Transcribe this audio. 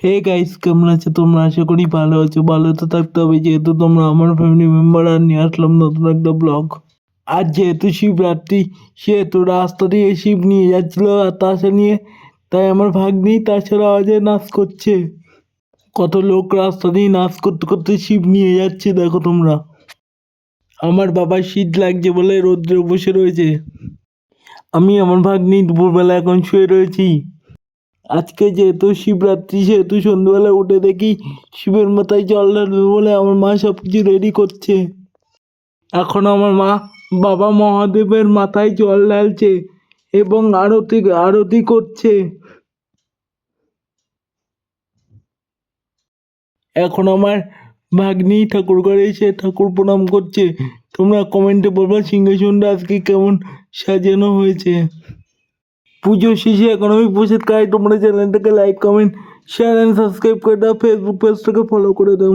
Hey guys, কেমন আছো তোমরা? আশা করি ভালো আছো। ভালো তো থাকতে হবে, যেহেতু তোমরা আমার ফ্যামিলি মেম্বার। আর নিয়ে আসলাম নতুন একটা ব্লগ। আর যেহেতু শিবরাত্রি, সেহেতু রাস্তা দিয়ে শিব নিয়ে যাচ্ছিল আর তাসা নিয়ে, তাই আমার ভাগ্নি তাছাড়া আওয়াজে নাচ করছে। কত লোক রাস্তা দিয়ে নাচ করতে করতে শিব নিয়ে যাচ্ছে, দেখো তোমরা। আমার বাবার শীত লাগছে বলে রোদ্রে বসে রয়েছে। আমি আমার ভাগ্নি দুপুরবেলা এখন শুয়ে রয়েছি। আজকে যেহেতু শিবরাত্রি, সেহেতু সন্ধ্যেবেলা উঠে দেখি শিবের মাথায় জল ঢালবে বলে আমার মা সব কিছু রেডি করছে। এখন আমার মা বাবা মহাদেবের মাথায় জল ঢালছে এবং আরতি আরতি করছে। এখন আমার ভাগ্নি ঠাকুর ঘরে এসে ঠাকুর প্রণাম করছে। তোমরা কমেন্টে বলবা সিংহাসনটা আজকে কেমন সাজানো হয়েছে। পুজো শেষে এখন আমি বসে খাই। তোমরা চ্যানেলটাকে like, comment, share and subscribe করে দাও। ফেসবুক পেজটাকে ফলো করে দাও।